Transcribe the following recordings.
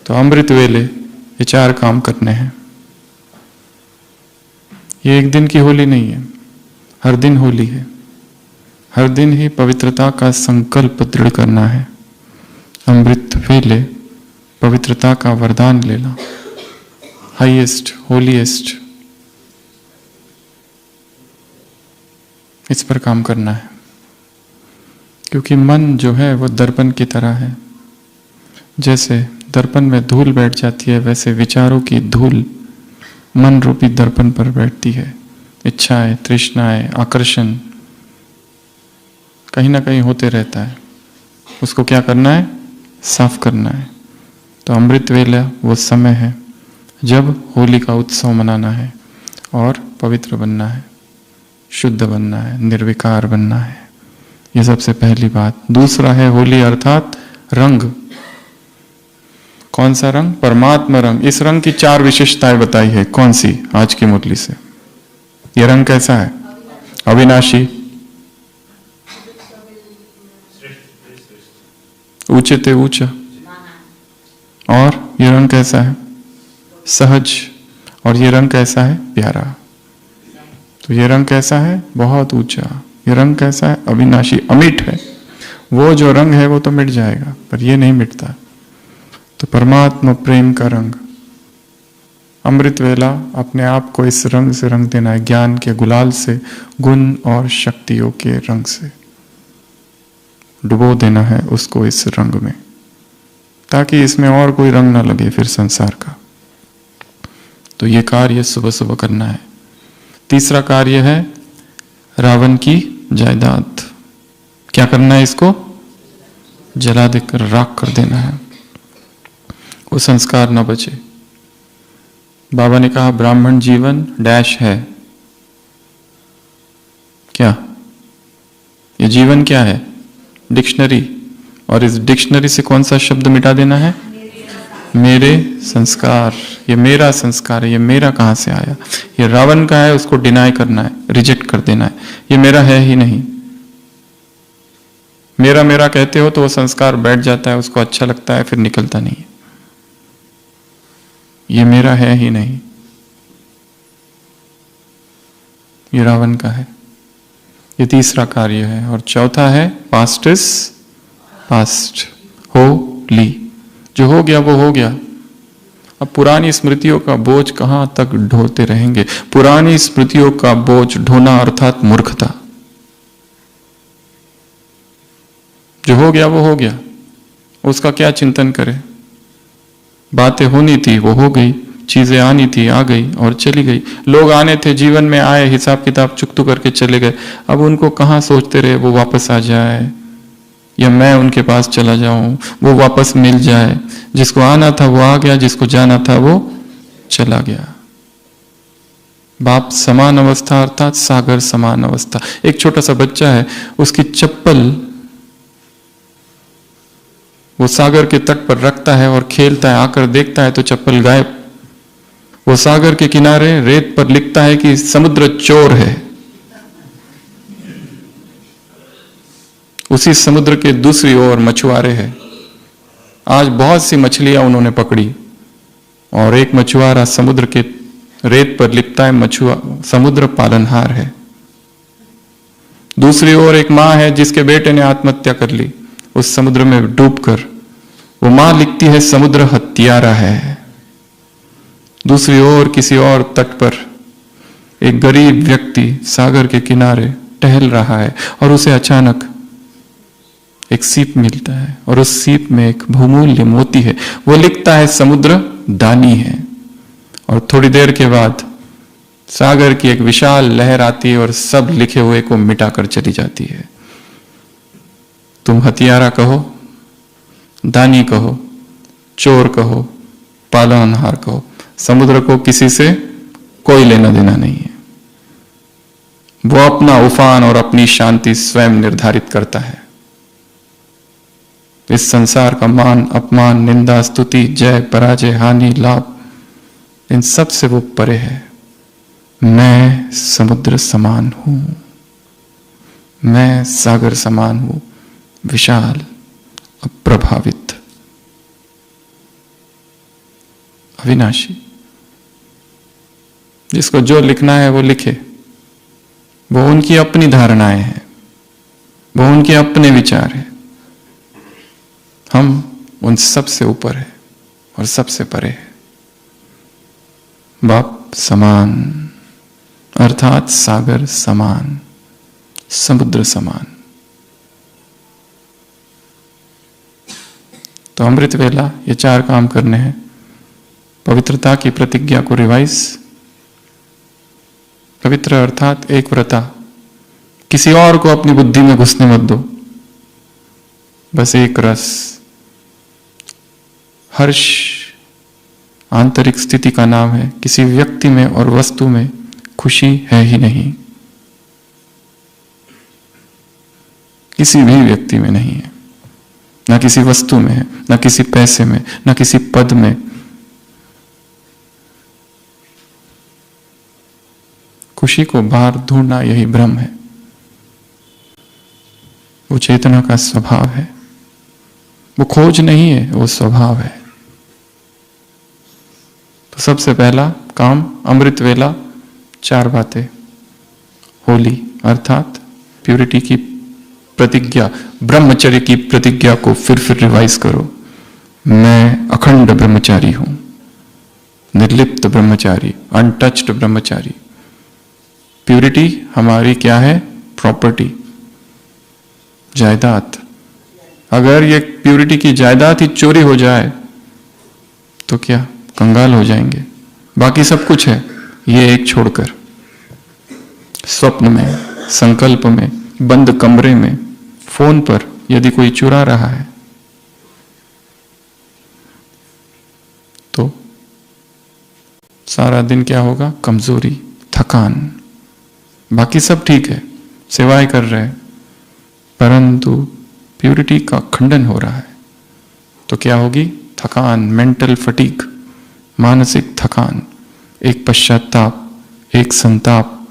तो अमृत वेले ये 4 काम करने हैं। ये एक दिन की होली नहीं है, हर दिन होली है। हर दिन ही पवित्रता का संकल्प दृढ़ करना है। अमृत वेले पवित्रता का वरदान लेना, हाईएस्ट होलीएस्ट, इस पर काम करना है। क्योंकि मन जो है वो दर्पण की तरह है। जैसे दर्पण में धूल बैठ जाती है, वैसे विचारों की धूल मन रूपी दर्पण पर बैठती है। इच्छाएं, तृष्णाएं, आकर्षण कहीं ना कहीं होते रहता है। उसको क्या करना है? साफ करना है। तो अमृत वेला वो समय है जब होली का उत्सव मनाना है और पवित्र बनना है, शुद्ध बनना है, निर्विकार बनना है। ये सबसे पहली बात। दूसरा है होली अर्थात रंग। कौन सा रंग? परमात्मा रंग। इस रंग की 4 विशेषताएं बताई है। कौन सी? आज की मुरली से। ये रंग कैसा है? अविनाशी, ऊंचे ऊंचा। और ये रंग कैसा है? सहज। और ये रंग कैसा है? प्यारा। तो ये रंग कैसा है? बहुत ऊंचा। ये रंग कैसा है? अविनाशी, अमिट है। वो जो रंग है वो तो मिट जाएगा, पर ये नहीं मिटता। तो परमात्मा प्रेम का रंग, अमृत वेला अपने आप को इस रंग से रंग देना है, ज्ञान के गुलाल से, गुण और शक्तियों के रंग से डुबो देना है उसको इस रंग में, ताकि इसमें और कोई रंग ना लगे फिर संसार का। तो ये कार्य सुबह सुबह करना है। तीसरा कार्य है रावण की जायदाद। क्या करना है? इसको जला देकर राख कर देना है, वो संस्कार न बचे। बाबा ने कहा ब्राह्मण जीवन डैश है। क्या ये जीवन क्या है? डिक्शनरी। और इस डिक्शनरी से कौन सा शब्द मिटा देना है? मेरे संस्कार। ये मेरा संस्कार है, ये मेरा कहां से आया? ये रावण का है, उसको डिनाई करना है, रिजेक्ट कर देना है। ये मेरा है ही नहीं। मेरा मेरा कहते हो तो वो संस्कार बैठ जाता है, उसको अच्छा लगता है, फिर निकलता नहीं है। ये मेरा है ही नहीं, ये रावण का है। ये तीसरा कार्य है। और चौथा है पास्ट इज पास्ट, होली। जो हो गया वो हो गया। अब पुरानी स्मृतियों का बोझ कहां तक ढोते रहेंगे? पुरानी स्मृतियों का बोझ ढोना अर्थात मूर्खता। जो हो गया वो हो गया, उसका क्या चिंतन करें? बातें होनी थी वो हो गई, चीजें आनी थी आ गई और चली गई। लोग आने थे, जीवन में आए, हिसाब किताब चुकतू करके चले गए। अब उनको कहां सोचते रहे वो वापस आ जाए या मैं उनके पास चला जाऊं, वो वापस मिल जाए। जिसको आना था वो आ गया, जिसको जाना था वो चला गया। बाप समान अवस्था अर्थात सागर समान अवस्था। एक छोटा सा बच्चा है, उसकी चप्पल वो सागर के तट पर रखता है और खेलता है, आकर देखता है तो चप्पल गायब। वो सागर के किनारे रेत पर लिखता है कि समुद्र चोर है। उसी समुद्र के दूसरी ओर मछुआरे हैं। आज बहुत सी मछलियां उन्होंने पकड़ी और एक मछुआरा समुद्र के रेत पर लिखता है समुद्र पालनहार है। दूसरी ओर एक मां है जिसके बेटे ने आत्महत्या कर ली उस समुद्र में डूबकर। वो मां लिखती है समुद्र हत्यारा है। दूसरी ओर किसी और तट पर एक गरीब व्यक्ति सागर के किनारे टहल रहा है और उसे अचानक एक सीप मिलता है और उस सीप में एक बहुमूल्य मोती है। वो लिखता है समुद्र दानी है। और थोड़ी देर के बाद सागर की एक विशाल लहर आती है और सब लिखे हुए को मिटाकर चली जाती है। तुम हथियारा कहो, दानी कहो, चोर कहो, पालनहार कहो, समुद्र को किसी से कोई लेना देना नहीं है। वो अपना उफान और अपनी शांति स्वयं निर्धारित करता है। इस संसार का मान अपमान, निंदा, स्तुति, जय, पराजय, हानि, लाभ, इन सब से वो परे है। मैं समुद्र समान हूं, मैं सागर समान हूं, विशाल, अप्रभावित। अविनाशी। जिसको जो लिखना है वो लिखे, वो उनकी अपनी धारणाएं हैं, वो उनके अपने विचार हैं। हम उन सब से ऊपर है और सबसे परे है। बाप समान अर्थात सागर समान, समुद्र समान। तो अमृत वेला ये 4 काम करने हैं। पवित्रता की प्रतिज्ञा को रिवाइज। पवित्र अर्थात एक व्रता, किसी और को अपनी बुद्धि में घुसने मत दो, बस एक रस। हर्ष आंतरिक स्थिति का नाम है, किसी व्यक्ति में और वस्तु में खुशी है ही नहीं, किसी भी व्यक्ति में नहीं है, ना किसी वस्तु में है, ना किसी पैसे में, ना किसी पद में। खुशी को बाहर ढूंढना यही भ्रम है। वो चेतना का स्वभाव है, वो खोज नहीं है, वो स्वभाव है। तो सबसे पहला काम अमृत वेला 4 बातें। होली अर्थात प्यूरिटी की प्रतिज्ञा, ब्रह्मचर्य की प्रतिज्ञा को फिर रिवाइज करो। मैं अखंड ब्रह्मचारी हूं, निर्लिप्त ब्रह्मचारी, अनटच्ड ब्रह्मचारी। प्यूरिटी हमारी क्या है? प्रॉपर्टी, जायदाद। अगर ये प्यूरिटी की जायदाद ही चोरी हो जाए तो क्या कंगाल हो जाएंगे। बाकी सब कुछ है, ये एक छोड़कर। स्वप्न में, संकल्प में, बंद कमरे में, फोन पर यदि कोई चुरा रहा है तो सारा दिन क्या होगा? कमजोरी, थकान। बाकी सब ठीक है, सेवाएं कर रहे हैं, परंतु प्यूरिटी का खंडन हो रहा है तो क्या होगी? थकान, मेंटल फटीग, मानसिक थकान, एक पश्चाताप, एक संताप,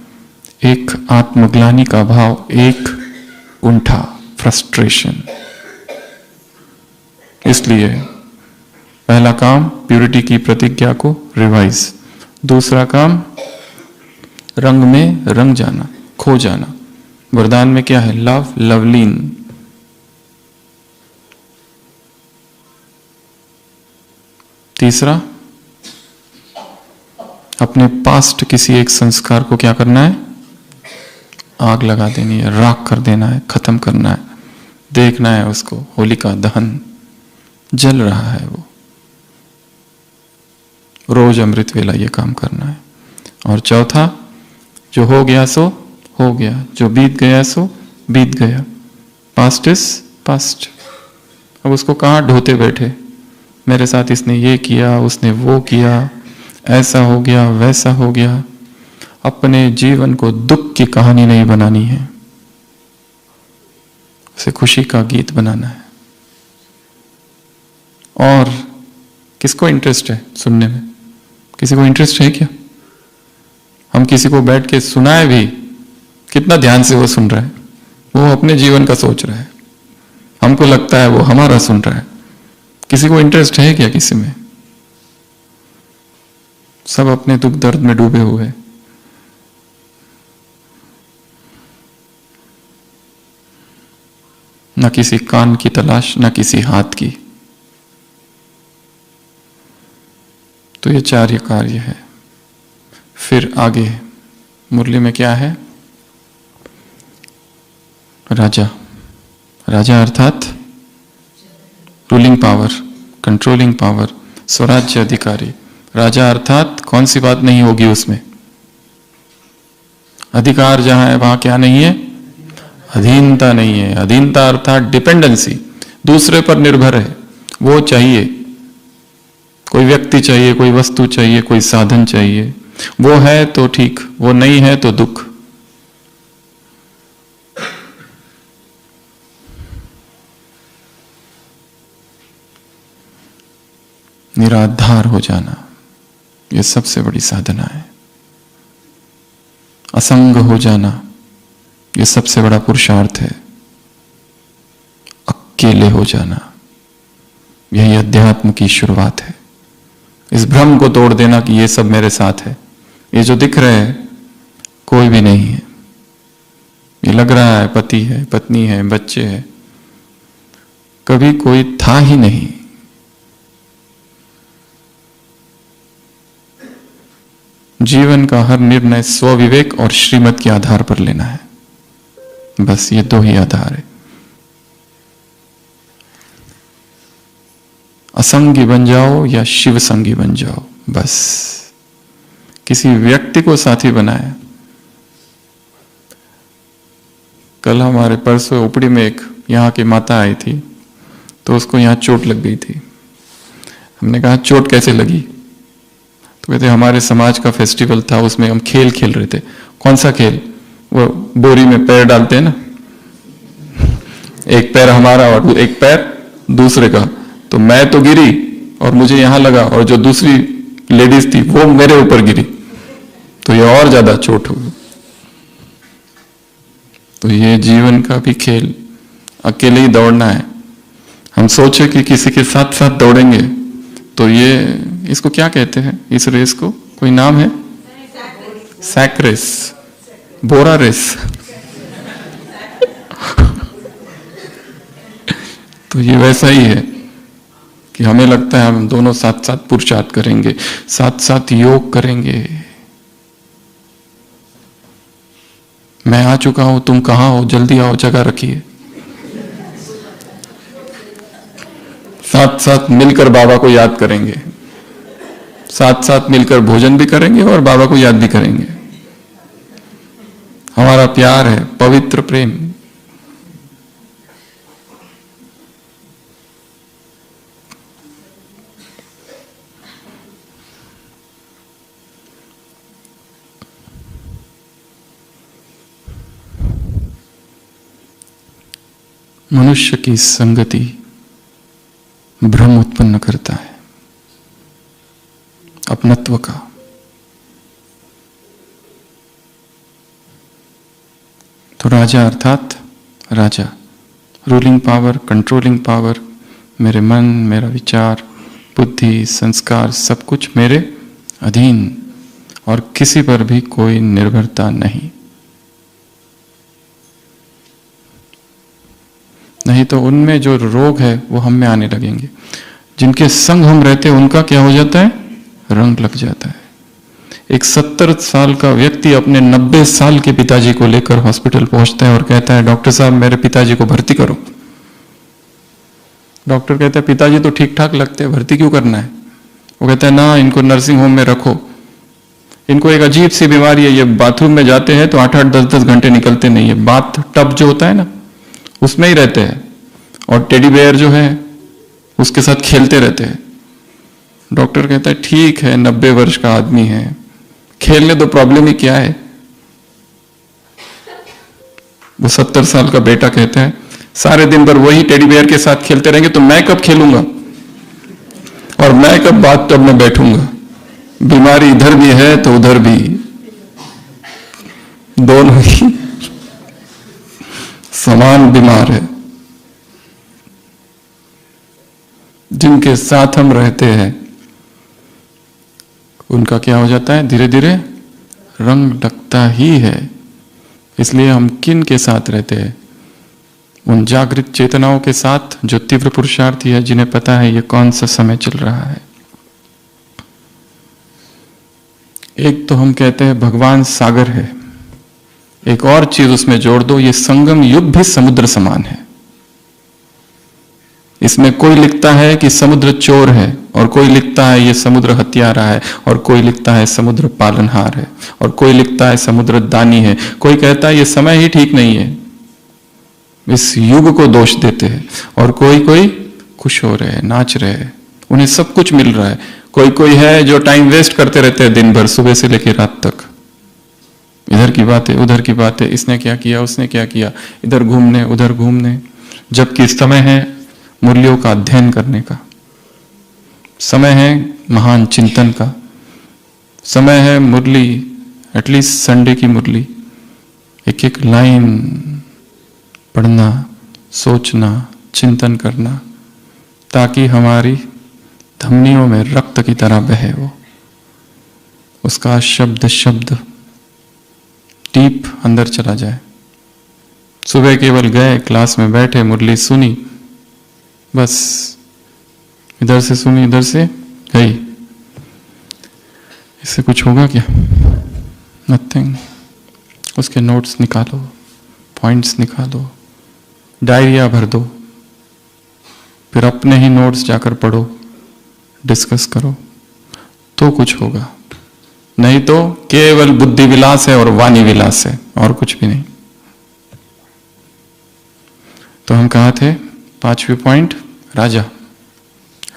एक आत्मग्लानि का भाव, एक कुंठा, फ्रस्ट्रेशन। इसलिए पहला काम प्यूरिटी की प्रतिज्ञा को रिवाइज। दूसरा काम रंग में रंग जाना, खो जाना। वरदान में क्या है? लव, लवलीन। तीसरा अपने पास्ट किसी एक संस्कार को क्या करना है? आग लगा देनी है, राख कर देना है, खत्म करना है, देखना है उसको, होलिका दहन, जल रहा है वो। रोज अमृत वेला ये काम करना है। और चौथा, जो हो गया सो हो गया, जो बीत गया सो बीत गया। Past is past. अब उसको कहाँ ढोते बैठे? मेरे साथ इसने ये किया, उसने वो किया, ऐसा हो गया, वैसा हो गया। अपने जीवन को दुख की कहानी नहीं बनानी है, उसे खुशी का गीत बनाना है। और किसको इंटरेस्ट है सुनने में? किसी को इंटरेस्ट है क्या? हम किसी को बैठ के सुनाए भी, कितना ध्यान से वो सुन रहा है? वो अपने जीवन का सोच रहा है, हमको लगता है वो हमारा सुन रहा है। किसी को इंटरेस्ट है क्या किसी में? सब अपने दुख दर्द में डूबे हुए। न किसी कान की तलाश, न किसी हाथ की। तो ये 4 कार्य है। फिर आगे मुरली में क्या है? राजा। राजा अर्थात रूलिंग पावर, कंट्रोलिंग पावर, स्वराज्य अधिकारी। राजा अर्थात कौन सी बात नहीं होगी उसमें? अधिकार जहां है वहां क्या नहीं है? अधीनता नहीं है। अधीनता अर्थात डिपेंडेंसी, दूसरे पर निर्भर है। वो चाहिए, कोई व्यक्ति चाहिए, कोई वस्तु चाहिए, कोई साधन चाहिए। वो है तो ठीक, वो नहीं है तो दुख। निराधार हो जाना, ये सबसे बड़ी साधना है। असंग हो जाना, ये सबसे बड़ा पुरुषार्थ है। अकेले हो जाना, यही अध्यात्म की शुरुआत है। इस भ्रम को तोड़ देना कि ये सब मेरे साथ है। ये जो दिख रहे हैं कोई भी नहीं है। ये लग रहा है पति है, पत्नी है, बच्चे हैं, कभी कोई था ही नहीं। जीवन का हर निर्णय स्वविवेक और श्रीमत के आधार पर लेना है। बस ये दो ही आधार है। असंगी बन जाओ या शिव संगी बन जाओ, बस। किसी व्यक्ति को साथी बनाया। कल हमारे परसों उपड़ी में एक यहाँ की माता आई थी, तो उसको यहाँ चोट लग गई थी। हमने कहा चोट कैसे लगी? तो कहते हमारे समाज का फेस्टिवल था, उसमें हम खेल खेल रहे थे। कौन सा खेल? वो बोरी में पैर डालते हैं ना, एक पैर हमारा और एक पैर दूसरे का। तो मैं तो गिरी और मुझे यहां लगा, और जो दूसरी लेडीज थी वो मेरे ऊपर गिरी, तो ये और ज्यादा चोट हो गई। तो ये जीवन का भी खेल, अकेले ही दौड़ना है। हम सोचे कि किसी के साथ साथ दौड़ेंगे, तो ये इसको क्या कहते हैं, इस रेस को? कोई नाम है? सैक रेस, बोरा रेस। तो ये वैसा ही है कि हमें लगता है हम दोनों साथ साथ पुरुषार्थ करेंगे, साथ साथ योग करेंगे। मैं आ चुका हूं, तुम कहां हो? जल्दी आओ, जगह रखिए। साथ साथ मिलकर बाबा को याद करेंगे, साथ साथ मिलकर भोजन भी करेंगे और बाबा को याद भी करेंगे। हमारा प्यार है, पवित्र प्रेम। मनुष्य की संगति भ्रम उत्पन्न करता है, अपनत्व का। तो राजा अर्थात राजा, रूलिंग पावर, कंट्रोलिंग पावर, मेरे मन, मेरा विचार, बुद्धि, संस्कार, सब कुछ मेरे अधीन, और किसी पर भी कोई निर्भरता नहीं। नहीं तो उनमें जो रोग है वो हम में आने लगेंगे। जिनके संग हम रहते हैं उनका क्या हो जाता है? रंग लग जाता है। एक 70 साल का व्यक्ति अपने 90 साल के पिताजी को लेकर हॉस्पिटल पहुंचता है और कहता है, डॉक्टर साहब मेरे पिताजी को भर्ती करो। डॉक्टर कहता है पिताजी तो ठीक ठाक लगते हैं, भर्ती क्यों करना है? वो कहता है ना, इनको नर्सिंग होम में रखो। इनको एक अजीब सी बीमारी है, ये बाथरूम में जाते हैं तो 8-8, 10-10 घंटे निकलते नहीं है। बाथ टब जो होता है ना, उसमें ही रहते हैं, और टेडी बेयर जो है उसके साथ खेलते रहते हैं। डॉक्टर कहता है ठीक है, 90 वर्ष का आदमी है, खेलने तो प्रॉब्लम ही क्या है? वो 70 साल का बेटा कहता है सारे दिन भर वही टेडी बेयर के साथ खेलते रहेंगे तो मैं कब खेलूंगा और मैं कब बाथ टब में बैठूंगा? बीमारी इधर भी है तो उधर भी, दोनों ही समान बीमार है। जिनके साथ हम रहते हैं उनका क्या हो जाता है? धीरे धीरे रंग लगता ही है। इसलिए हम किन के साथ रहते हैं? उन जागृत चेतनाओं के साथ जो तीव्र पुरुषार्थी है, जिन्हें पता है ये कौन सा समय चल रहा है। एक तो हम कहते हैं भगवान सागर है, एक और चीज उसमें जोड़ दो, ये संगम युग भी समुद्र समान है। इसमें कोई लिखता है कि समुद्र चोर है, और कोई लिखता है ये समुद्र हत्यारा है, और कोई लिखता है समुद्र पालनहार है, और कोई लिखता है समुद्र दानी है। कोई कहता है ये समय ही ठीक नहीं है, इस युग को दोष देते हैं। और कोई खुश हो रहे हैं, नाच रहे हैं, उन्हें सब कुछ मिल रहा है। कोई है जो टाइम वेस्ट करते रहते हैं दिन भर, सुबह से लेकर रात तक, इधर की बातें उधर की बातें, इसने क्या किया उसने क्या किया, इधर घूमने उधर घूमने। जबकि समय है मूल्यों का अध्ययन करने का, समय है महान चिंतन का, समय है मुरली, एटलीस्ट संडे की मुरली, एक एक लाइन पढ़ना, सोचना, चिंतन करना, ताकि हमारी धमनियों में रक्त की तरह बहे वो, उसका शब्द शब्द डीप अंदर चला जाए। सुबह केवल गए, क्लास में बैठे, मुरली सुनी, बस इधर से सुनी इधर से गई, इससे कुछ होगा क्या? नथिंग। उसके नोट्स निकालो, पॉइंट्स निकालो, डायरिया भर दो, फिर अपने ही नोट्स जाकर पढ़ो, डिस्कस करो, तो कुछ होगा। नहीं तो केवल बुद्धि विलास है और वाणी विलास है, और कुछ भी नहीं। तो हम कहा थे 5वीं पॉइंट, राजा।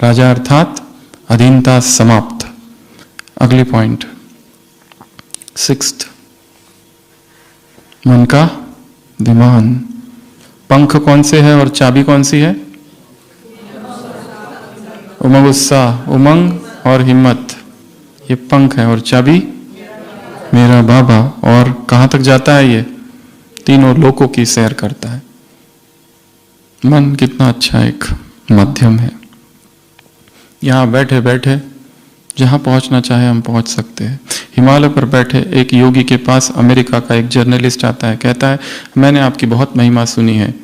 राजा अर्थात अधीनता समाप्त। अगली पॉइंट 6th, मन का विमान। पंख कौन से है और चाबी कौन सी है? उमंग उत्साह, उमंग और हिम्मत, ये पंख है, और चाबी मेरा बाबा। और कहां तक जाता है ये? तीनों लोकों की सैर करता है। मन कितना अच्छा एक माध्यम है। यहां बैठे बैठे जहां पहुंचना चाहे हम पहुंच सकते हैं। हिमालय पर बैठे एक योगी के पास अमेरिका का एक जर्नलिस्ट आता है, कहता है मैंने आपकी बहुत महिमा सुनी है,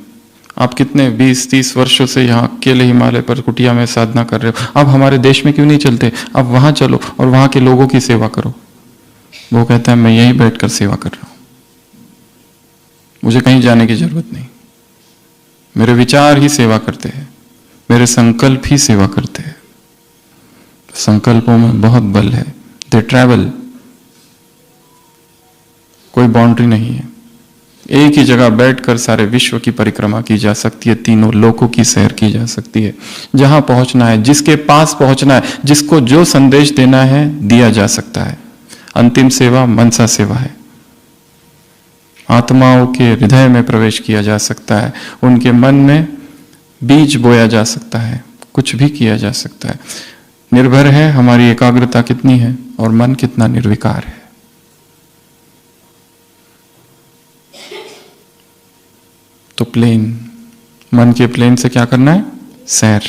आप कितने 20-30 वर्षों से यहाँ अकेले हिमालय पर कुटिया में साधना कर रहे हो, अब हमारे देश में क्यों नहीं चलते? अब वहां चलो और वहां के लोगों की सेवा करो। वो कहता है मैं यहीं बैठकर सेवा कर रहा हूं, मुझे कहीं जाने की जरूरत नहीं, मेरे विचार ही सेवा करते हैं, मेरे संकल्प ही सेवा करते हैं। संकल्पों में बहुत बल है, दे ट्रैवल, कोई बाउंड्री नहीं है। एक ही जगह बैठकर सारे विश्व की परिक्रमा की जा सकती है, तीनों लोकों की सैर की जा सकती है। जहां पहुंचना है, जिसके पास पहुंचना है, जिसको जो संदेश देना है दिया जा सकता है। अंतिम सेवा मनसा सेवा है। आत्माओं के हृदय में प्रवेश किया जा सकता है, उनके मन में बीज बोया जा सकता है, कुछ भी किया जा सकता है। निर्भर है हमारी एकाग्रता कितनी है और मन कितना निर्विकार है। तो प्लेन, मन के प्लेन से क्या करना है? सैर।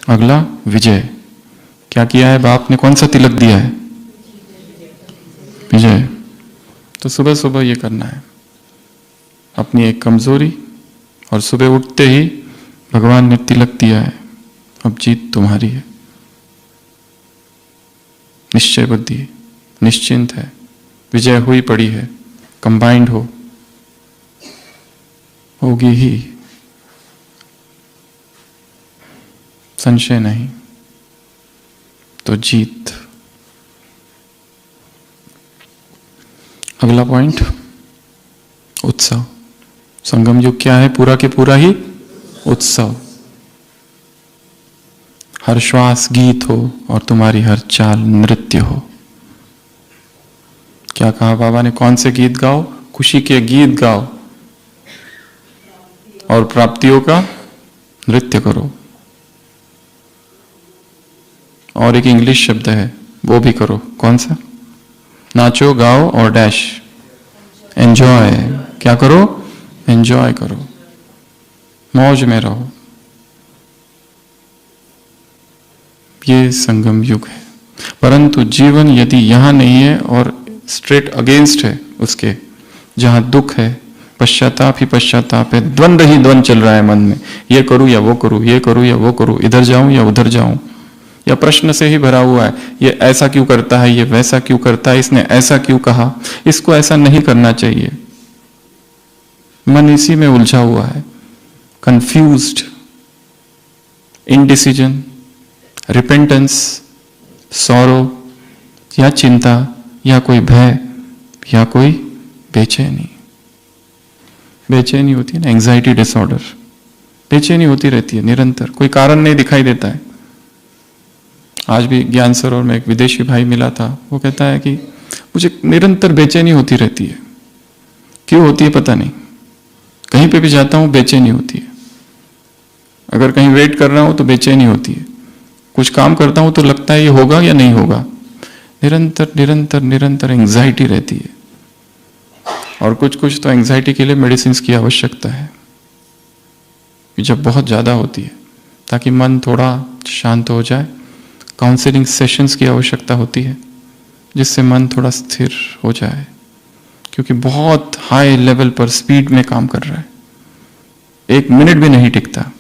अगला विजय। क्या किया है बाप ने? कौन सा तिलक दिया है? विजय। तो सुबह सुबह ये करना है, अपनी एक कमजोरी, और सुबह उठते ही भगवान ने तिलक दिया है, अब जीत तुम्हारी है। निश्चय बुद्धि, निश्चिंत है, विजय हुई पड़ी है, कंबाइंड होगी ही, संशय नहीं, तो जीत। अगला पॉइंट, उत्सव। संगम युग क्या है? पूरा के पूरा ही उत्सव। हर श्वास गीत हो और तुम्हारी हर चाल नृत्य हो। क्या कहा बाबा ने? कौन से गीत गाओ? खुशी के गीत गाओ और प्राप्तियों का नृत्य करो। और एक इंग्लिश शब्द है, वो भी करो। कौन सा? नाचो, गाओ और डैश, एंजॉय। क्या करो? एंजॉय करो, मौज में रहो। ये संगम युग है। परंतु जीवन यदि यहां नहीं है और स्ट्रेट अगेंस्ट है उसके, जहां दुख है, पश्चाताप ही पश्चाताप है, द्वंद्व ही द्वंद्व चल रहा है मन में, ये करूं या वो करूं, ये करूं या वो करूं, इधर जाऊं या उधर जाऊं, या प्रश्न से ही भरा हुआ है, ये ऐसा क्यों करता है, ये वैसा क्यों करता है, इसने ऐसा क्यों कहा, इसको ऐसा नहीं करना चाहिए। मन इसी में उलझा हुआ है, कंफ्यूज्ड, इनडिसीजन, रिपेंटेंस, सॉरो, या चिंता, या कोई भय, या कोई बेचैनी। बेचैनी होती है ना, एंजाइटी डिसऑर्डर, बेचैनी होती रहती है निरंतर, कोई कारण नहीं दिखाई देता है। आज भी ज्ञान सरोवर में एक विदेशी भाई मिला था, वो कहता है कि मुझे निरंतर बेचैनी होती रहती है। क्यों होती है पता नहीं, कहीं पे भी जाता हूं बेचैनी होती है, अगर कहीं वेट कर रहा हूं तो बेचैनी होती है, कुछ काम करता हूं तो लगता है ये होगा या नहीं होगा, निरंतर निरंतर निरंतर एंजाइटी रहती है। और कुछ तो एंजाइटी के लिए मेडिसिन की आवश्यकता है, जब बहुत ज्यादा होती है ताकि मन थोड़ा शांत हो जाए। काउंसलिंग सेशंस की आवश्यकता होती है जिससे मन थोड़ा स्थिर हो जाए, क्योंकि बहुत हाई लेवल पर स्पीड में काम कर रहा है, 1 मिनट भी नहीं टिकता।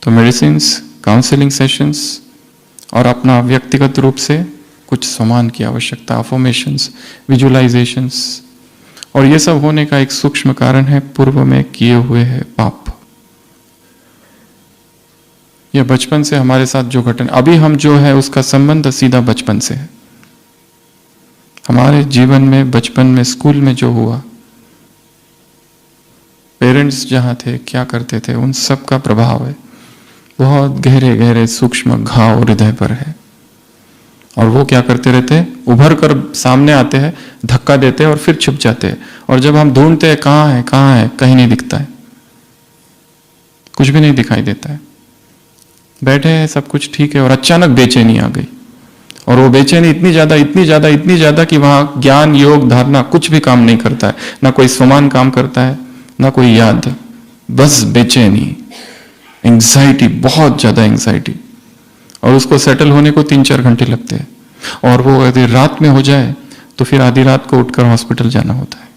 तो मेडिसिन्स, काउंसलिंग सेशंस और अपना व्यक्तिगत रूप से कुछ सामान की आवश्यकता, अफर्मेशंस, विजुअलाइजेशंस, और ये सब होने का एक सूक्ष्म कारण है पूर्व में किए हुए है पाप। यह बचपन से हमारे साथ जो घटना अभी हम जो है उसका संबंध सीधा बचपन से है। हमारे जीवन में बचपन में स्कूल में जो हुआ, पेरेंट्स जहां थे, क्या करते थे, उन सब का प्रभाव है। बहुत गहरे गहरे सूक्ष्म घाव हृदय पर है, और वो क्या करते रहते हैं, उभर कर सामने आते हैं, धक्का देते हैं और फिर छुप जाते हैं। और जब हम ढूंढते हैं कहाँ है कहाँ है, कहीं नहीं दिखता है, कुछ भी नहीं दिखाई देता है। बैठे हैं, सब कुछ ठीक है, और अचानक बेचैनी आ गई, और वो बेचैनी इतनी ज्यादा कि वहां ज्ञान, योग, धारणा कुछ भी काम नहीं करता है, ना कोई सामान काम करता है, ना कोई याद, बस बेचैनी, एंग्जाइटी, बहुत ज्यादा एंग्जाइटी। और उसको सेटल होने को 3-4 घंटे लगते हैं, और वो यदि रात में हो जाए तो फिर आधी रात को उठकर हॉस्पिटल जाना होता है।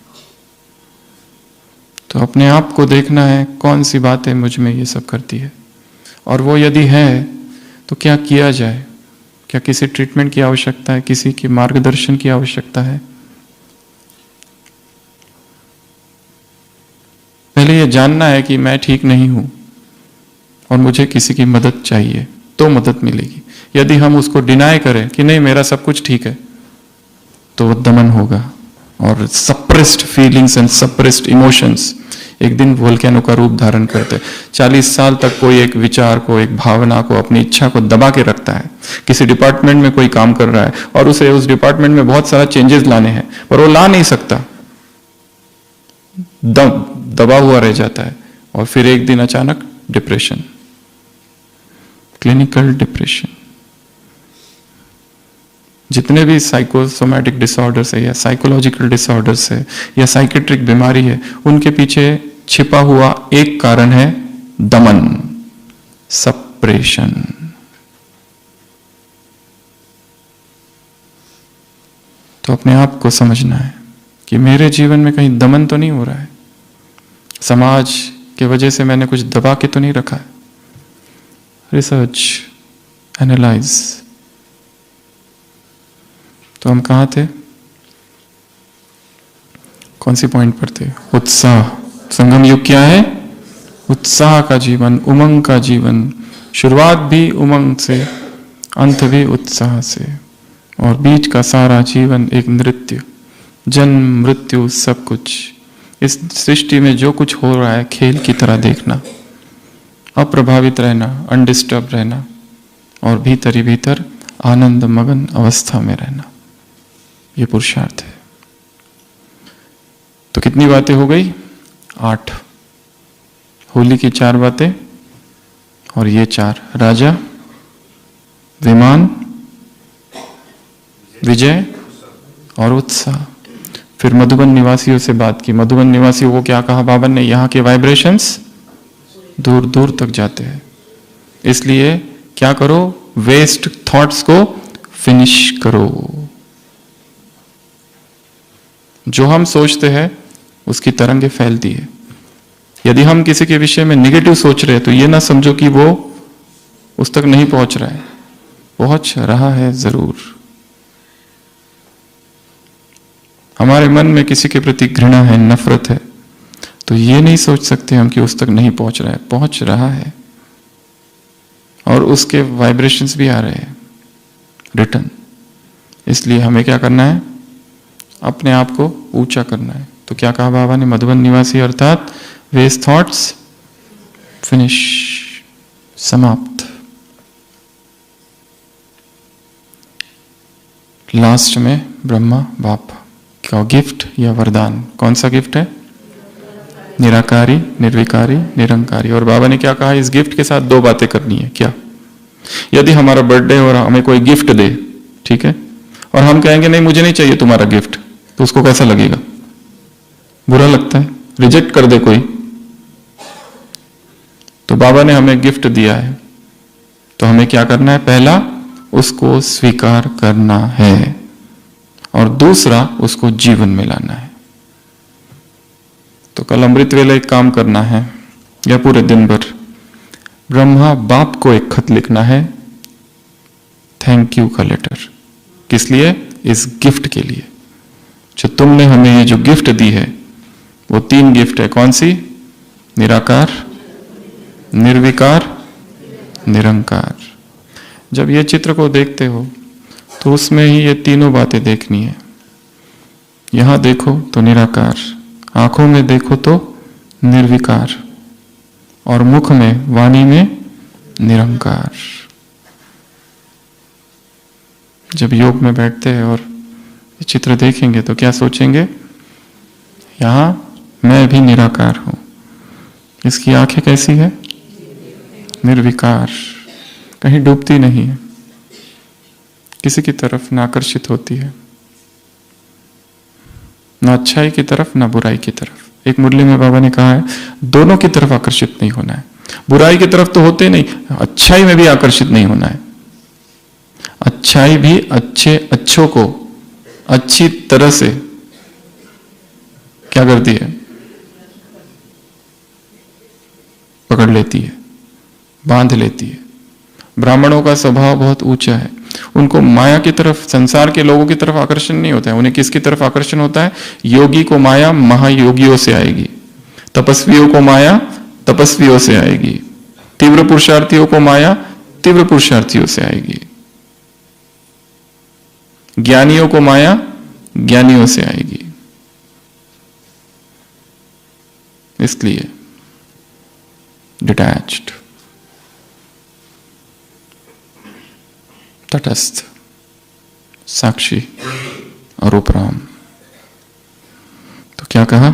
तो अपने आप को देखना है कौन सी बातें मुझ में ये सब करती है, और वो यदि है तो क्या किया जाए। क्या किसी ट्रीटमेंट की आवश्यकता है, किसी की मार्गदर्शन की आवश्यकता है। पहले ये जानना है कि मैं ठीक नहीं हूं और मुझे किसी की मदद चाहिए, तो मदद मिलेगी। यदि हम उसको डिनाई करें कि नहीं मेरा सब कुछ ठीक है, तो वो दमन होगा, और suppressed feelings and suppressed emotions एक दिन वोल्केनो का रूप धारण करते। 40 साल तक कोई एक विचार को, एक भावना को, अपनी इच्छा को दबा के रखता है। किसी डिपार्टमेंट में कोई काम कर रहा है और उसे उस डिपार्टमेंट में बहुत सारा चेंजेस लाने हैं, पर वो ला नहीं सकता, दबा हुआ रह जाता है, और फिर एक दिन अचानक डिप्रेशन, क्लिनिकल डिप्रेशन। जितने भी साइकोसोमैटिक डिसऑर्डर्स है, या साइकोलॉजिकल डिसऑर्डर्स है, या साइकेट्रिक बीमारी है, उनके पीछे छिपा हुआ एक कारण है दमन, सप्रेशन। तो अपने आप को समझना है कि मेरे जीवन में कहीं दमन तो नहीं हो रहा है, समाज के वजह से मैंने कुछ दबा के तो नहीं रखा है। Research, analyse. तो हम कहाँ थे, कौन सी पॉइंट पर थे? उत्साह। संगम युग क्या है? उत्साह का जीवन, उमंग का जीवन। शुरुआत भी उमंग से, अंत भी उत्साह से, और बीच का सारा जीवन एक नृत्य, जन्म मृत्यु सब कुछ। इस सृष्टि में जो कुछ हो रहा है खेल की तरह देखना, अप्रभावित रहना, अनडिस्टर्ब रहना, और भीतर ही भीतर आनंद मगन अवस्था में रहना, ये पुरुषार्थ है। तो कितनी बातें हो गई? 8। होली की 4 बातें, और ये 4, राजा, विमान, विजय और उत्साह। फिर मधुबन निवासियों से बात की। मधुबन निवासियों को क्या कहा बाबा ने? यहाँ के वाइब्रेशंस दूर दूर तक जाते हैं, इसलिए क्या करो? वेस्ट थॉट्स को फिनिश करो। जो हम सोचते हैं उसकी तरंगे फैलती है। यदि हम किसी के विषय में नेगेटिव सोच रहे हैं तो ये ना समझो कि वो उस तक नहीं पहुंच रहा है, पहुंच रहा है जरूर। हमारे मन में किसी के प्रति घृणा है, नफरत है, तो ये नहीं सोच सकते हम कि उस तक नहीं पहुंच रहा है, पहुंच रहा है, और उसके वाइब्रेशंस भी आ रहे हैं रिटर्न। इसलिए हमें क्या करना है? अपने आप को ऊंचा करना है। तो क्या कहा बाबा ने? मधुबन निवासी अर्थात वेस्ट थॉट्स फिनिश, समाप्त। लास्ट में ब्रह्मा बाप का गिफ्ट या वरदान। कौन सा गिफ्ट है? निराकारी, निर्विकारी, निरंकारी। और बाबा ने क्या कहा? इस गिफ्ट के साथ 2 बातें करनी है। क्या? यदि हमारा बर्थडे और हमें कोई गिफ्ट दे, ठीक है, और हम कहेंगे नहीं मुझे नहीं चाहिए तुम्हारा गिफ्ट, तो उसको कैसा लगेगा? बुरा लगता है। रिजेक्ट कर दे कोई तो बाबा ने हमें गिफ्ट दिया है, तो हमें क्या करना है? पहला उसको स्वीकार करना है और दूसरा उसको जीवन में लाना है। तो कल अमृत वेला एक काम करना है, या पूरे दिन भर ब्रह्मा बाप को एक खत लिखना है, थैंक यू का लेटर। किस लिए? इस गिफ्ट के लिए जो तुमने हमें ये जो गिफ्ट दी है। वो 3 गिफ्ट है। कौन सी? निराकार, निर्विकार, निरंकार। जब ये चित्र को देखते हो तो उसमें ही ये तीनों बातें देखनी है। यहां देखो तो निराकार, आंखों में देखो तो निर्विकार, और मुख में, वाणी में निरंकार। जब योग में बैठते हैं और ये चित्र देखेंगे तो क्या सोचेंगे? यहां मैं भी निराकार हूं। इसकी आंखें कैसी है? निर्विकार, कहीं डूबती नहीं है, किसी की तरफ ना आकर्षित होती है, ना अच्छाई की तरफ ना बुराई की तरफ। एक मुरली में बाबा ने कहा है दोनों की तरफ आकर्षित नहीं होना है। बुराई की तरफ तो होते नहीं, अच्छाई में भी आकर्षित नहीं होना है। अच्छाई भी अच्छों को अच्छी तरह से क्या करती है? पकड़ लेती है, बांध लेती है। ब्राह्मणों का स्वभाव बहुत ऊंचा है, उनको माया की तरफ, संसार के लोगों की तरफ आकर्षण नहीं होता है। उन्हें किसकी तरफ आकर्षण होता है? योगी को माया महायोगियों से आएगी, तपस्वियों को माया तपस्वियों से आएगी, तीव्र पुरुषार्थियों को माया तीव्र पुरुषार्थियों से आएगी, ज्ञानियों को माया ज्ञानियों से आएगी। इसलिए डिटैच्ड, तटस्थ, साक्षी और उपराम। तो क्या कहा?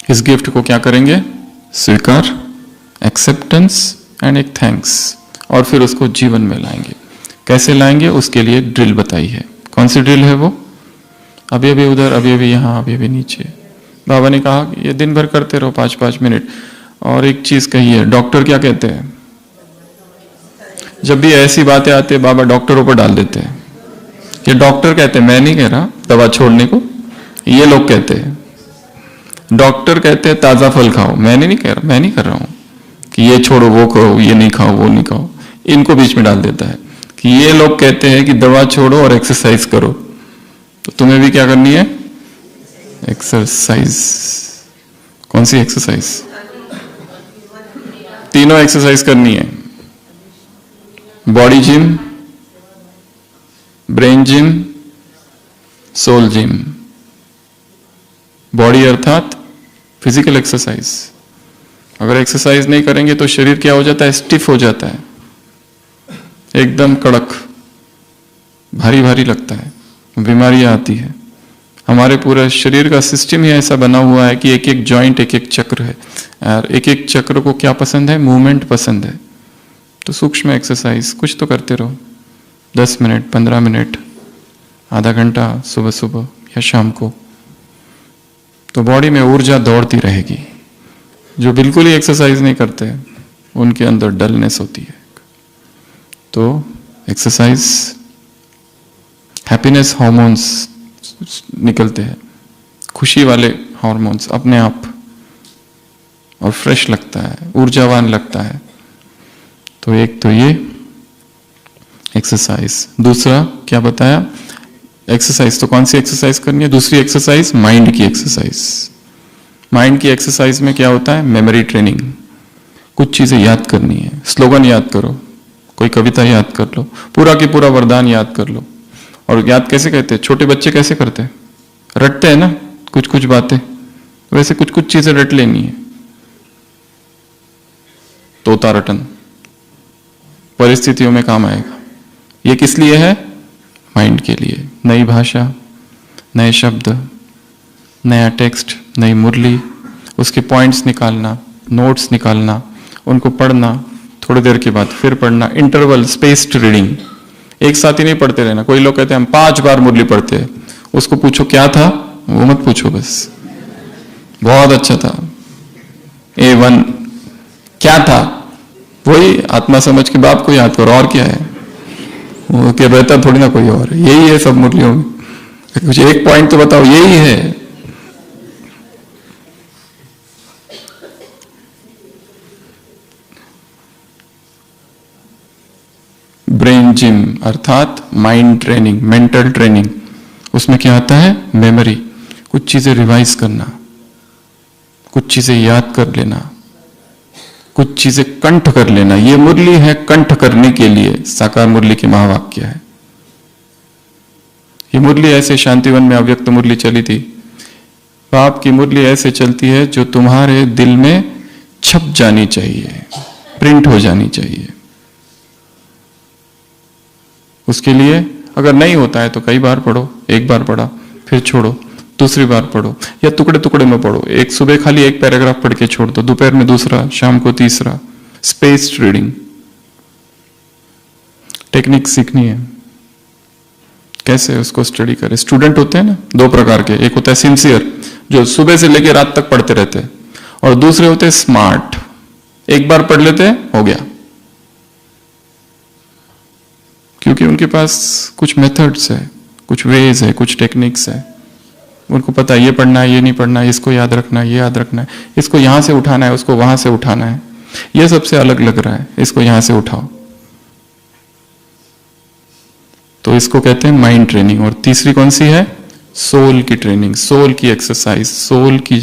इस गिफ्ट को क्या करेंगे? स्वीकार, एक्सेप्टेंस एंड एक थैंक्स, और फिर उसको जीवन में लाएंगे। कैसे लाएंगे? उसके लिए ड्रिल बताई है। कौन सी ड्रिल है वो? अभी अभी उधर, अभी अभी यहां, अभी अभी नीचे। बाबा ने कहा कि ये दिन भर करते रहो 5-5 मिनट। और एक चीज कही है, डॉक्टर क्या कहते हैं? जब भी ऐसी बातें आती है बाबा डॉक्टरों पर डाल देते हैं। ये डॉक्टर कहते हैं, मैं नहीं कह रहा दवा छोड़ने को, ये लोग कहते हैं। डॉक्टर कहते हैं ताजा फल खाओ, मैं नहीं कह रहा, मैं नहीं कर रहा हूं कि ये छोड़ो वो करो, ये नहीं खाओ वो नहीं खाओ। इनको बीच में डाल देता है कि ये लोग कहते हैं कि दवा छोड़ो और एक्सरसाइज करो, तो तुम्हें भी क्या करनी है? एक्सरसाइज। कौन सी एक्सरसाइज? तीनों एक्सरसाइज करनी है। Body gym, brain gym, soul gym. Body अर्थात फिजिकल एक्सरसाइज। अगर एक्सरसाइज नहीं करेंगे तो शरीर क्या हो जाता है? स्टिफ हो जाता है, एकदम कड़क, भारी भारी लगता है, बीमारियां आती है। हमारे पूरे शरीर का सिस्टम ही ऐसा बना हुआ है कि एक एक जॉइंट, एक एक चक्र है, और एक एक चक्र को क्या पसंद है? मूवमेंट पसंद है। तो सूक्ष्म एक्सरसाइज कुछ तो करते रहो, 10 मिनट, 15 मिनट, आधा घंटा, सुबह सुबह या शाम को। तो बॉडी में ऊर्जा दौड़ती रहेगी। जो बिल्कुल ही एक्सरसाइज नहीं करते उनके अंदर डलनेस होती है। तो एक्सरसाइज, हैप्पीनेस हार्मोन्स निकलते हैं, खुशी वाले हार्मोन्स अपने आप, और फ्रेश लगता है, ऊर्जावान लगता है। तो एक तो ये एक्सरसाइज। दूसरा क्या बताया? एक्सरसाइज। तो कौन सी एक्सरसाइज करनी है? दूसरी एक्सरसाइज माइंड की एक्सरसाइज। माइंड की एक्सरसाइज में क्या होता है? Memory training. कुछ चीजें याद करनी है, स्लोगन याद करो, कोई कविता याद कर लो, पूरा की पूरा वरदान याद कर लो। और याद कैसे कहते हैं? छोटे बच्चे कैसे करते हैं? रटते हैं ना कुछ कुछ बातें, वैसे कुछ कुछ चीजें रट लेनी है। तोता रटन परिस्थितियों में काम आएगा। ये किस लिए है? माइंड के लिए। नई भाषा, नए शब्द, नया टेक्स्ट, नई मुरली, उसके पॉइंट्स निकालना, नोट्स निकालना, उनको पढ़ना, थोड़ी देर के बाद फिर पढ़ना, इंटरवल, स्पेस्ड रीडिंग। एक साथ ही नहीं पढ़ते रहना। कोई लोग कहते हैं हम 5 बार मुरली पढ़ते हैं, उसको पूछो क्या था, वो मत पूछो, बस बहुत अच्छा था, A1 क्या था? वही आत्मा समझ के बाप को याद करो, और क्या है? वो क्या रहता थोड़ी ना कोई और, यही है सब मुरलियों में। कुछ एक पॉइंट तो बताओ, यही है। ब्रेन जिम अर्थात माइंड ट्रेनिंग, मेंटल ट्रेनिंग। उसमें क्या आता है? मेमोरी, कुछ चीजें रिवाइज करना, कुछ चीजें याद कर लेना, कुछ चीजें कंठ कर लेना। ये मुरली है कंठ करने के लिए, साकार मुरली के महावाक्य है। ये मुरली ऐसे शांतिवन में अव्यक्त मुरली चली थी। बाप की मुरली ऐसे चलती है जो तुम्हारे दिल में छप जानी चाहिए, प्रिंट हो जानी चाहिए। उसके लिए अगर नहीं होता है तो कई बार पढ़ो, एक बार पढ़ा फिर छोड़ो, दूसरी बार पढ़ो, या टुकड़े टुकड़े में पढ़ो। एक सुबह खाली एक पैराग्राफ पढ़ के छोड़ दो, दोपहर में दूसरा, शाम को तीसरा। Spaced reading. टेक्निक सीखनी है, कैसे उसको स्टडी करें। स्टूडेंट होते हैं ना दो प्रकार के, एक होता है सिंसियर जो सुबह से लेकर रात तक पढ़ते रहते हैं, और दूसरे होते हैं स्मार्ट, एक बार पढ़ लेते हैं हो गया, क्योंकि उनके पास कुछ मेथड्स है, कुछ वेज है, कुछ टेक्निक्स है। उनको पता है ये पढ़ना है, ये नहीं पढ़ना है, इसको याद रखना है, ये याद रखना है, इसको यहां से उठाना है, उसको वहां से उठाना है, ये सबसे अलग लग रहा है, इसको यहां से उठाओ। तो इसको कहते हैं माइंड ट्रेनिंग। और तीसरी कौन सी है? सोल की ट्रेनिंग, सोल की एक्सरसाइज, सोल की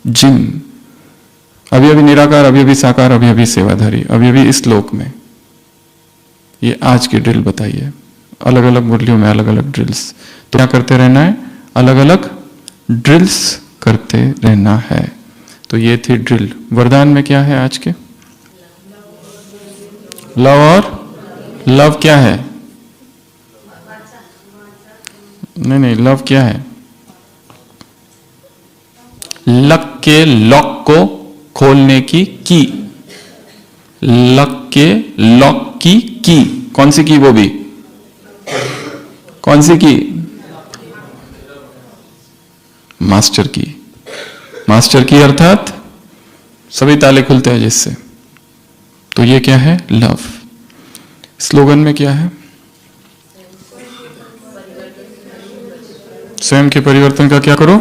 जिम। अभी अभी निराकार, अभी अभी साकार, अभी अभी सेवाधारी, अभी अभी इस लोक में। ये आज की ड्रिल बताइए, अलग अलग मुरलियों में अलग अलग ड्रिल्स। तो क्या करते रहना है? अलग अलग ड्रिल्स करते रहना है। तो ये थी ड्रिल। वरदान में क्या है आज के? लव। और लव क्या है? नहीं, लव क्या है? लक के लॉक को खोलने की की। लक के लॉक की। कौन सी की? वो भी कौन सी की? मास्टर की। मास्टर की अर्थात सभी ताले खुलते हैं जिससे। तो ये क्या है? लव। स्लोगन में क्या है? स्वयं के परिवर्तन का क्या करो?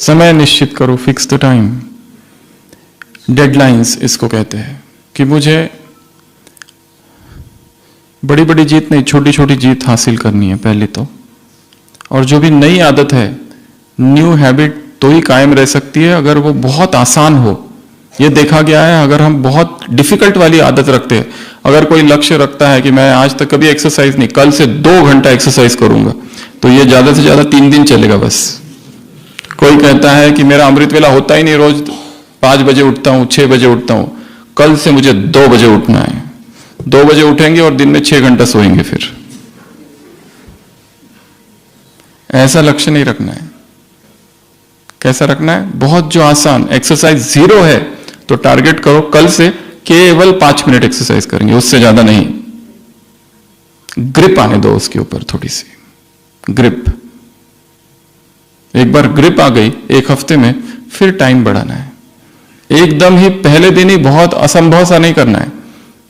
समय निश्चित करो, फिक्स द टाइम। डेडलाइंस इसको कहते हैं कि मुझे बड़ी बड़ी जीत नहीं, छोटी छोटी जीत हासिल करनी है पहले तो। और जो भी नई आदत है, न्यू हैबिट तो ही कायम रह सकती है अगर वो बहुत आसान हो। ये देखा गया है, अगर हम बहुत डिफिकल्ट वाली आदत रखते हैं, अगर कोई लक्ष्य रखता है कि मैं आज तक कभी एक्सरसाइज नहीं, कल से 2 घंटा एक्सरसाइज करूंगा, तो ये ज्यादा से ज्यादा 3 दिन चलेगा बस। कोई कहता है कि मेरा अमृत वेला होता ही नहीं, रोज 5 बजे उठता हूं, 6 बजे उठता हूं, कल से मुझे 2 बजे उठना है। 2 बजे उठेंगे और दिन में 6 घंटा सोएंगे। फिर ऐसा लक्ष्य नहीं रखना है। कैसा रखना है? बहुत जो आसान, एक्सरसाइज 0 है तो टारगेट करो कल से केवल 5 मिनट एक्सरसाइज करेंगे, उससे ज्यादा नहीं। ग्रिप आने दो उसके ऊपर, थोड़ी सी ग्रिप। एक बार ग्रिप आ गई, एक हफ्ते में फिर टाइम बढ़ाना है। एकदम ही पहले दिन ही बहुत असंभव सा नहीं करना है,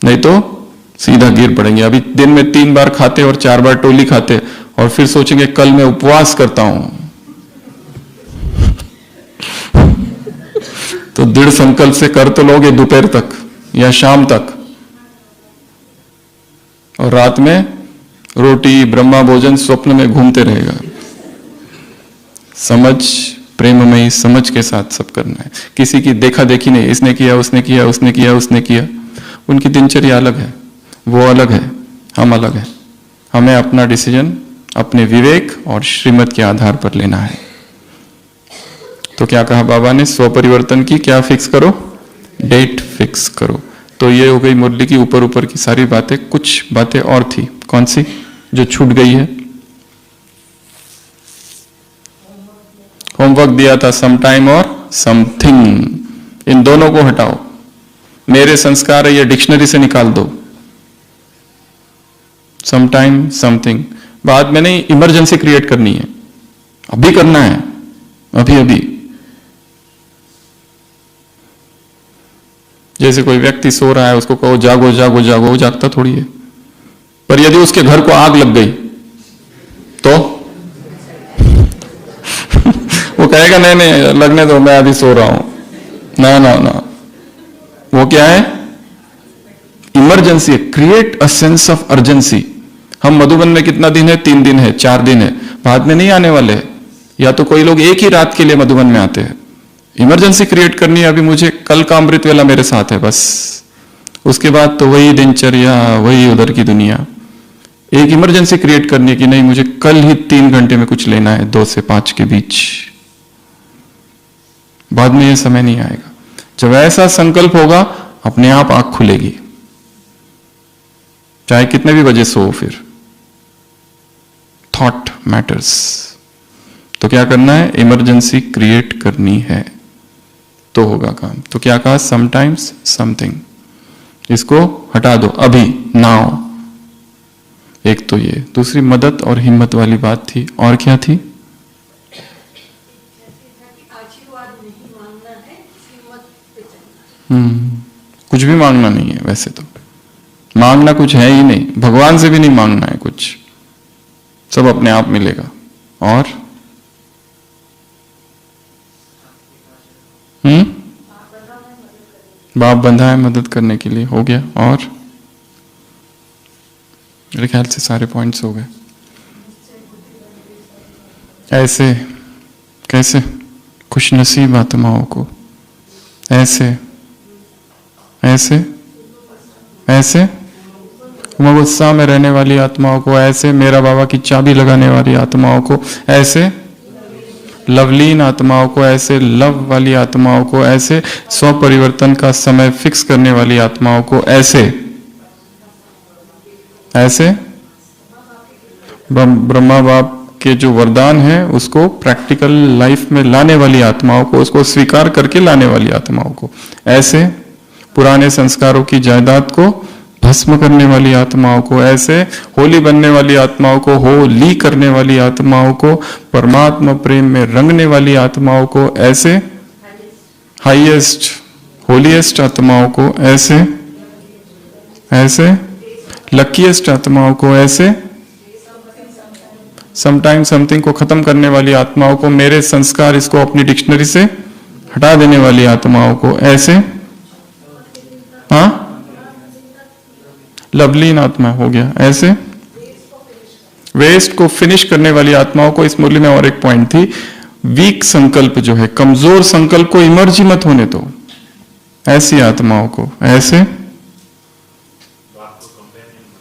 नहीं तो सीधा गिर पड़ेंगे। अभी दिन में 3 बार खाते और 4 बार टोली खाते और फिर सोचेंगे कल मैं उपवास करता हूं, तो दृढ़ संकल्प से कर तो लोगे दोपहर तक या शाम तक, और रात में रोटी ब्रह्मा भोजन स्वप्न में घूमते रहेगा। समझ, प्रेममयी समझ के साथ सब करना है। किसी की देखा देखी नहीं, इसने किया, उसने किया, उसने किया, उसने किया। उनकी दिनचर्या अलग है, वो अलग है, हम अलग है। हमें अपना डिसीजन अपने विवेक और श्रीमत के आधार पर लेना है। तो क्या कहा बाबा ने? स्व परिवर्तन की क्या फिक्स करो? डेट फिक्स करो। तो ये हो गई मुरली की ऊपर ऊपर की सारी बातें। कुछ बातें और थी, कौन सी जो छूट गई है? होमवर्क दिया था, सम टाइम और समथिंग। इन दोनों को हटाओ। मेरे संस्कार है ये डिक्शनरी से निकाल दो। सम टाइम समथिंग बाद में नहीं, इमरजेंसी क्रिएट करनी है, अभी करना है, अभी अभी। जैसे कोई व्यक्ति सो रहा है, उसको कहो जागो जागो जागो, वो जागता थोड़ी है। पर यदि उसके घर को आग लग गई तो वो कहेगा नहीं नहीं लगने दो, मैं अभी सो रहा हूं। ना ना ना, वो क्या है? इमरजेंसी है। Create a sense of urgency. हम मधुबन में कितना दिन है? 3 दिन है, 4 दिन है, बाद में नहीं आने वाले। या तो कोई लोग एक ही रात के लिए मधुबन में आते हैं। इमरजेंसी क्रिएट करनी है अभी मुझे, कल का अमृत वेला मेरे साथ है बस, उसके बाद तो वही दिनचर्या, वही उधर की दुनिया। एक इमरजेंसी क्रिएट करनी है कि नहीं, मुझे कल ही 3 घंटे में कुछ लेना है 2 से 5 के बीच, बाद में ये समय नहीं आएगा। जब ऐसा संकल्प होगा अपने आप आंख खुलेगी, चाहे कितने भी बजे सो। फिर थॉट मैटर्स। तो क्या करना है? इमरजेंसी क्रिएट करनी है तो होगा काम। तो क्या कहा? समटाइम्स समथिंग, इसको हटा दो अभी, नाउ। एक तो ये, दूसरी मदद और हिम्मत वाली बात थी। और क्या थी? कुछ भी मांगना नहीं है। वैसे तो मांगना कुछ है ही नहीं, भगवान से भी नहीं मांगना है कुछ, सब अपने आप मिलेगा। और बाप बंधा है मदद करने के लिए, हो गया। और मेरे ख्याल से सारे पॉइंट्स हो गए। ऐसे कैसे? खुशनसीब आत्माओं को ऐसे ऐसे ऐसे, उत्साह में रहने वाली आत्माओं को ऐसे, मेरा बाबा की चाबी लगाने वाली आत्माओं को ऐसे, लवलीन आत्माओं को ऐसे, लव वाली आत्माओं को ऐसे, स्व परिवर्तन का समय फिक्स करने वाली आत्माओं को ऐसे ऐसे, ब्रह्मा बाप के जो वरदान है उसको प्रैक्टिकल लाइफ में लाने वाली आत्माओं को, उसको स्वीकार करके लाने वाली आत्माओं को ऐसे, पुराने संस्कारों की जायदाद को भस्म करने वाली आत्माओं को ऐसे, होली बनने वाली आत्माओं को होली करने वाली आत्माओं को, परमात्मा प्रेम में रंगने वाली आत्माओं को ऐसे, हाईएस्ट होलीएस्ट आत्माओं को ऐसे ऐसे, लकीएस्ट आत्माओं को ऐसे, समटाइम समथिंग को खत्म करने वाली आत्माओं को, मेरे संस्कार इसको अपनी डिक्शनरी से हटा देने वाली आत्माओं को ऐसे, हाँ लवलीन आत्मा हो गया ऐसे, वेस्ट को फिनिश करने वाली आत्माओं को। इस मुरली में और एक पॉइंट थी, वीक संकल्प जो है, कमजोर संकल्प को इमर्ज ही मत होने दो, ऐसी आत्माओं को ऐसे,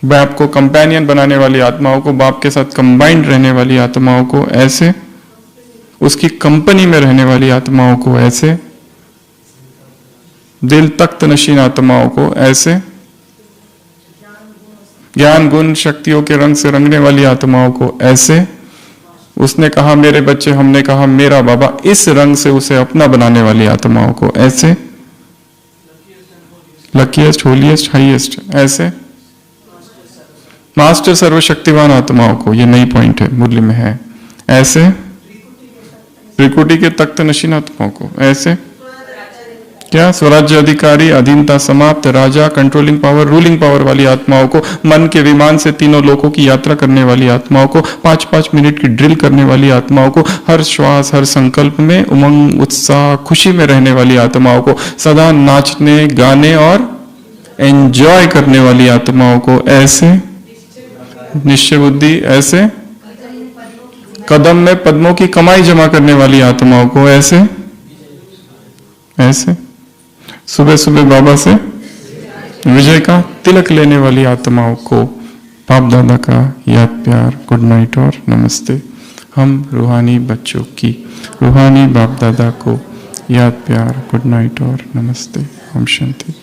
बाप को कंपेनियन बनाने वाली आत्माओं को, बाप के साथ कंबाइंड रहने वाली आत्माओं को ऐसे, उसकी कंपनी में रहने वाली आत्माओं को ऐसे, दिल तख्त नशीन आत्माओं को ऐसे, ज्ञान गुण शक्तियों के रंग से रंगने वाली आत्माओं को ऐसे। उसने कहा मेरे बच्चे, हमने कहा मेरा बाबा, इस रंग से उसे अपना बनाने वाली आत्माओं को ऐसे, लकीएस्ट होलीएस्ट हाईएस्ट ऐसे, मास्टर सर्वशक्तिवान आत्माओं को, ये नई पॉइंट है मुरली में है ऐसे, त्रिकुटी के तख्त नशीन आत्माओं को ऐसे, क्या स्वराज्य अधिकारी, अधीनता समाप्त, राजा, कंट्रोलिंग पावर, रूलिंग पावर वाली आत्माओं को, मन के विमान से तीनों लोकों की यात्रा करने वाली आत्माओं को, 5-5 मिनट की ड्रिल करने वाली आत्माओं को, हर श्वास हर संकल्प में उमंग उत्साह खुशी में रहने वाली आत्माओं को, सदा नाचने गाने और एंजॉय करने वाली आत्माओं को ऐसे, निश्चय बुद्धि ऐसे, कदम में पद्मों की कमाई जमा करने वाली आत्माओं को ऐसे ऐसे, सुबह सुबह बाबा से विजय का तिलक लेने वाली आत्माओं को, बाप दादा का याद प्यार, गुड नाइट और नमस्ते। हम रूहानी बच्चों की, रूहानी बाप दादा को याद प्यार, गुड नाइट और नमस्ते। ओम शांति।